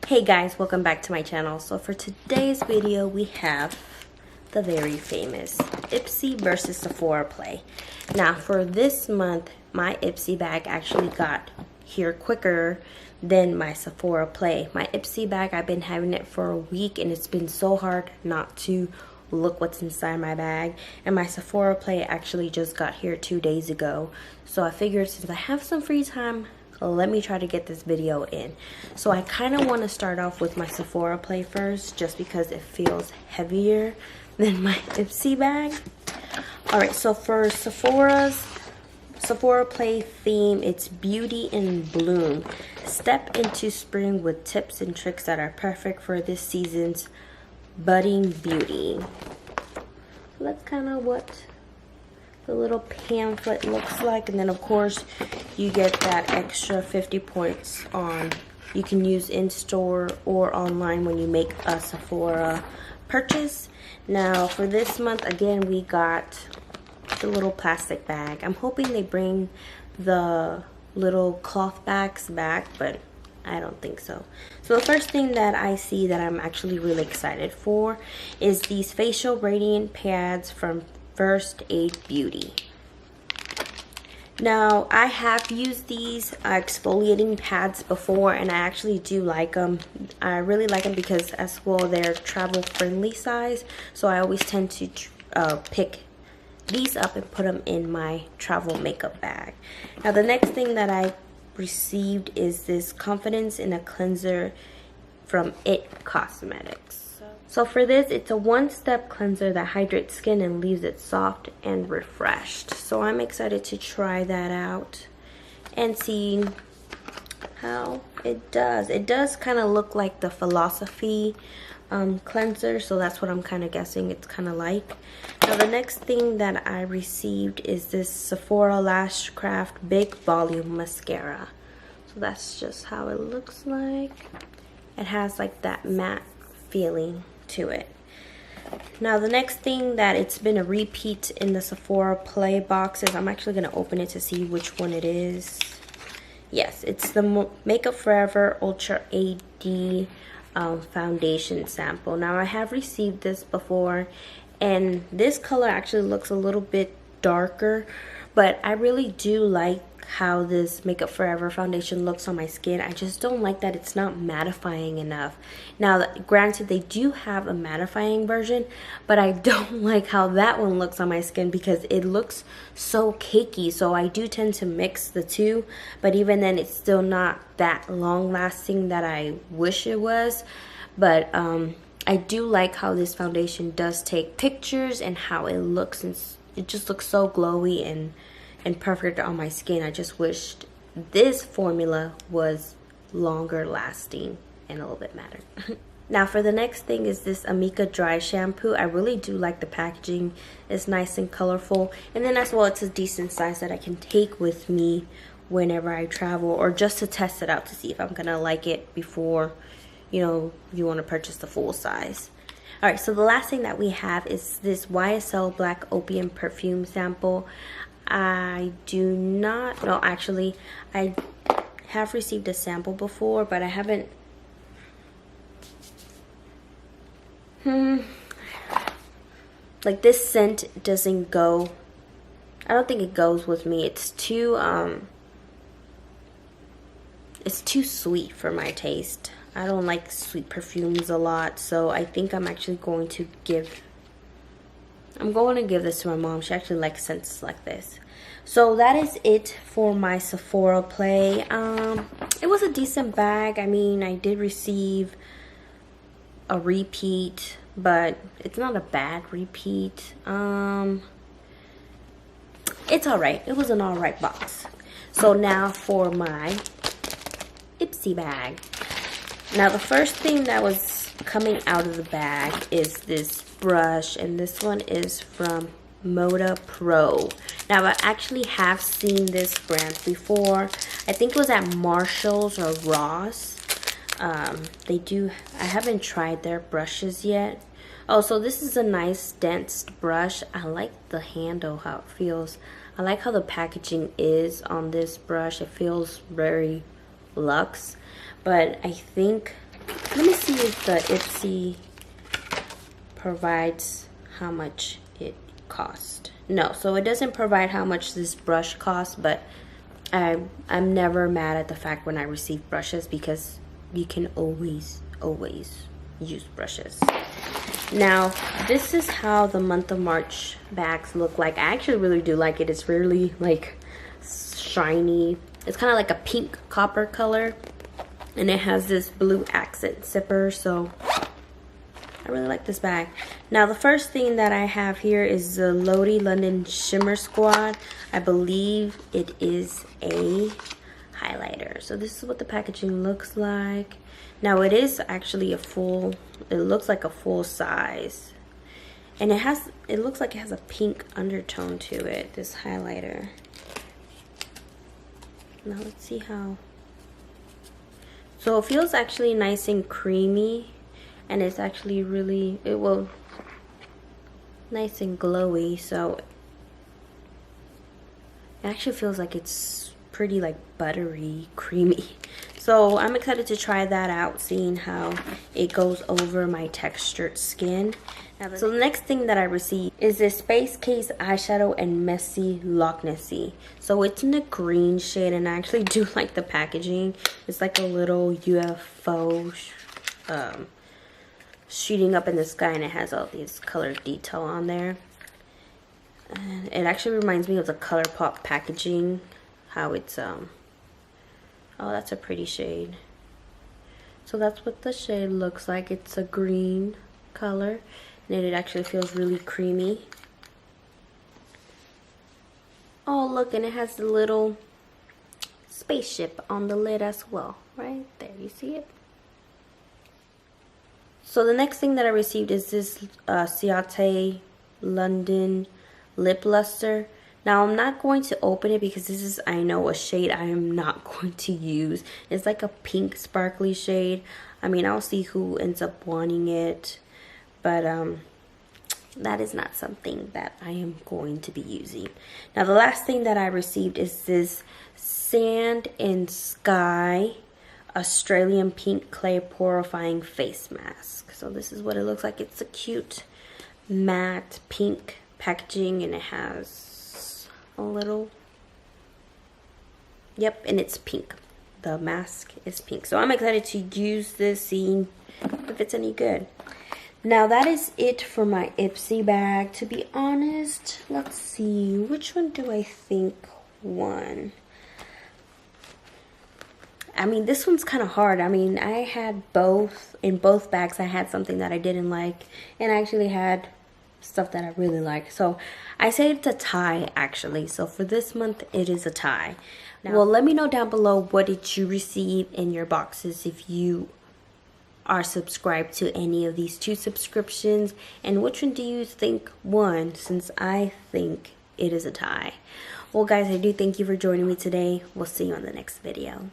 Hey guys, welcome back to my channel. So for today's video we have the very famous IPSY versus SEPHORAPLAY. Now for this month my IPSY bag actually got here quicker than my SEPHORAPLAY. My IPSY bag, I've been having it for a week and it's been so hard not to look what's inside my bag, and my SEPHORAPLAY actually just got here 2 days ago. So I figured since I have some free time, let me try to get this video in. So I kind of want to start off with my SEPHORAPLAY first, just because it feels heavier than my IPSY bag. Alright, so for SEPHORAPLAY theme, it's Beauty in Bloom. Step into spring with tips and tricks that are perfect for this season's budding beauty. So that's kind of what the little pamphlet looks like, and then of course you get that extra 50 points on you can use in store or online when you make a Sephora purchase. Now for this month again we got the little plastic bag. I'm hoping they bring the little cloth bags back, but I don't think so. So the first thing that I see that I'm actually really excited for is these facial radiant pads from First Aid Beauty. Now I have used these exfoliating pads before and I actually do like them. I really like them because as well they're travel friendly size, so I always tend to pick these up and put them in my travel makeup bag. Now the next thing that I received is this Confidence in a Cleanser from IT Cosmetics. So for this, it's a one-step cleanser that hydrates skin and leaves it soft and refreshed. So I'm excited to try that out and see how it does. It does kind of look like the Philosophy cleanser, so that's what I'm kind of guessing it's kind of like. Now the next thing that I received is this Sephora Lash Craft Big Volume Mascara. So that's just how it looks like. It has like that matte feeling to it. Now the next thing that it's been a repeat in the SEPHORAPLAY boxes, I'm actually going to open it to see which one it is. Yes, it's the Makeup Forever Ultra AD foundation sample. Now I have received this before and this color actually looks a little bit darker, but I really do like how this Makeup Forever foundation looks on my skin. I just don't like that it's not mattifying enough. Now granted they do have a mattifying version, but I don't like how that one looks on my skin because it looks so cakey. So I do tend to mix the two, but even then it's still not that long lasting that I wish it was. But I do like how this foundation does take pictures and how it looks, and it just looks so glowy and perfect on my skin. I just wished this formula was longer lasting and a little bit matter. Now for the next thing is this Amika Dry Shampoo. I really do like the packaging. It's nice and colorful, and then as well it's a decent size that I can take with me whenever I travel, or just to test it out to see if I'm gonna like it before, you know, you want to purchase the full size. Alright, so the last thing that we have is this YSL Black Opium Perfume Sample. I do not know, actually I have received a sample before, but I haven't like this scent doesn't go, I don't think it goes with me. It's too sweet for my taste. I don't like sweet perfumes a lot, so I think I'm actually going to give this to my mom. She actually likes scents like this. So that is it for my SEPHORAPLAY. It was a decent bag. I mean, I did receive a repeat, but it's not a bad repeat. It's alright. It was an alright box. So now for my IPSY bag. Now the first thing that was coming out of the bag is this brush, and this one is from Moda Pro. Now I actually have seen this brand before. I think it was at Marshall's or Ross. I haven't tried their brushes yet. Oh, so this is a nice dense brush. I like the handle, how it feels. I like how the packaging is on this brush. It feels very luxe, but I think Let me see if the IPSY provides how much it cost. No, so it doesn't provide how much this brush costs, but I'm never mad at the fact when I receive brushes, because you can always use brushes. Now, this is how the month of March bags look like. I actually really do like it. It's really like shiny. It's kind of like a pink copper color, and it has this blue accent zipper, so I really like this bag. Now, the first thing that I have here is the Lodi London Shimmer Squad. I believe it is a highlighter. So this is what the packaging looks like. Now, it is actually a full, it looks like a full size. And it looks like it has a pink undertone to it, this highlighter. Now, let's see how. So it feels actually nice and creamy. And it's actually really, nice and glowy, so it actually feels like it's pretty like buttery, creamy. So I'm excited to try that out, seeing how it goes over my textured skin. So the next thing that I received is this Space Case eyeshadow and Messy Loch Nessy. So it's in a green shade, and I actually do like the packaging. It's like a little UFO shooting up in the sky, and it has all these colored detail on there. And it actually reminds me of the ColourPop packaging, how it's oh, that's a pretty shade. So that's what the shade looks like. It's a green color, and it actually feels really creamy. Oh, look, and it has the little spaceship on the lid as well. Right there, you see it? So the next thing that I received is this Ciate London Lip Luster. Now, I'm not going to open it because this is, I know, a shade I am not going to use. It's like a pink sparkly shade. I mean, I'll see who ends up wanting it. But that is not something that I am going to be using. Now, the last thing that I received is this Sand and Sky Australian Pink Clay Purifying Face Mask. So this is what it looks like. It's a cute matte pink packaging, and it has a little, yep, and it's pink. The mask is pink. So I'm excited to use this, seeing if it's any good. Now, that is it for my IPSY bag. To be honest, let's see, which one do I think won? I mean, this one's kind of hard. I mean, I had both. In both bags, I had something that I didn't like, and I actually had stuff that I really like. So I say it's a tie, actually. So for this month, it is a tie. Now, well, let me know down below, what did you receive in your boxes if you are subscribed to any of these 2 subscriptions, and which one do you think won, since I think it is a tie. Well, guys, I do thank you for joining me today. We'll see you on the next video.